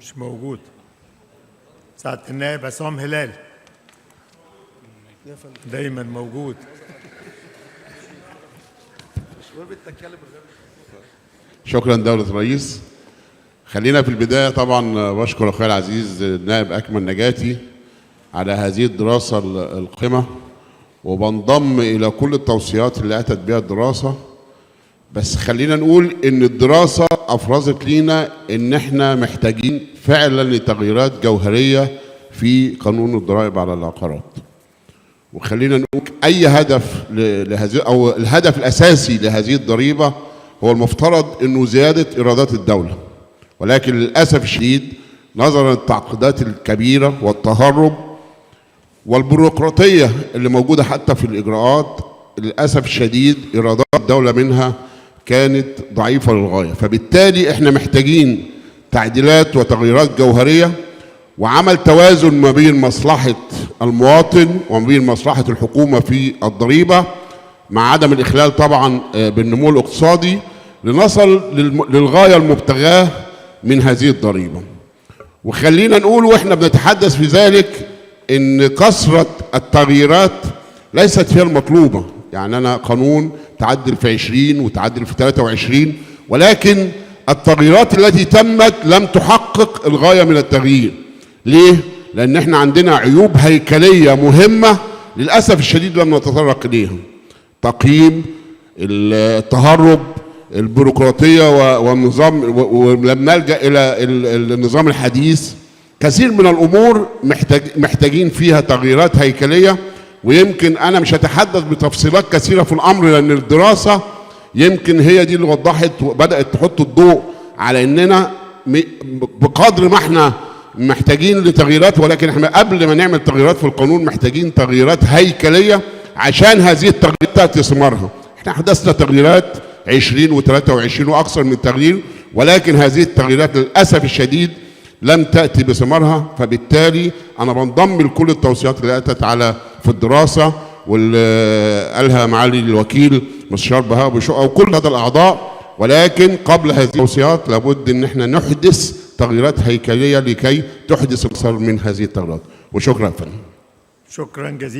مش موجود. سعادة النائب عصام هلال دايما موجود. شكرا دولة الرئيس. خلينا في البداية طبعا بشكر أخوي العزيز النائب أكمل نجاتي على هذه الدراسة القمة، وبنضم إلى كل التوصيات اللي أتت بها الدراسة. بس خلينا نقول إن الدراسة أفرزت لينا إن إحنا محتاجين فعلا لتغييرات جوهرية في قانون الضرائب على العقارات. وخلينا نقول أي هدف لهذه أو الهدف الأساسي لهذه الضريبة هو المفترض إنه زيادة إيرادات الدولة، ولكن للأسف الشديد نظرا للتعقيدات الكبيرة والتهرب والبيروقراطية اللي موجودة حتى في الإجراءات، للأسف الشديد إيرادات الدولة منها كانت ضعيفة للغاية. فبالتالي احنا محتاجين تعديلات وتغييرات جوهرية وعمل توازن ما بين مصلحة المواطن وما بين مصلحة الحكومة في الضريبة، مع عدم الإخلال طبعا بالنمو الاقتصادي، لنصل للغاية المبتغاة من هذه الضريبة. وخلينا نقول واحنا بنتحدث في ذلك ان كثرة التغييرات ليست هي المطلوبة. يعني انا قانون تعدل في 20 وتعدل في 23، ولكن التغييرات التي تمت لم تحقق الغاية من التغيير. ليه؟ لان احنا عندنا عيوب هيكلية مهمة للأسف الشديد لم نتطرق اليها. تقييم، التهرب، البيروقراطية والنظام، ولما نلجأ إلى النظام الحديث، كثير من الأمور محتاجين فيها تغييرات هيكلية. ويمكن أنا مش هتحدث بتفصيلات كثيرة في الأمر لأن الدراسة يمكن هي دي اللي وضحت وبدأت تحط الضوء على إننا بقدر ما احنا محتاجين لتغييرات، ولكن احنا قبل ما نعمل تغييرات في القانون محتاجين تغييرات هيكلية عشان هذه التغييرات تأتي ثمارها. احنا حدثنا تغييرات 20 و23 وأكثر من تغيير، ولكن هذه التغييرات للأسف الشديد لم تأتي بثمارها. فبالتالي أنا بنضم لكل التوصيات اللي أتت في الدراسة واللي قالها معالي الوكيل مستشار بهاء أبو شقة وكل هذا الأعضاء. ولكن قبل هذه التوصيات لابد إن احنا نحدث تغييرات هيكلية لكي تحدث أكثر من هذه التغييرات. وشكرا فندم. شكرا جزيلا.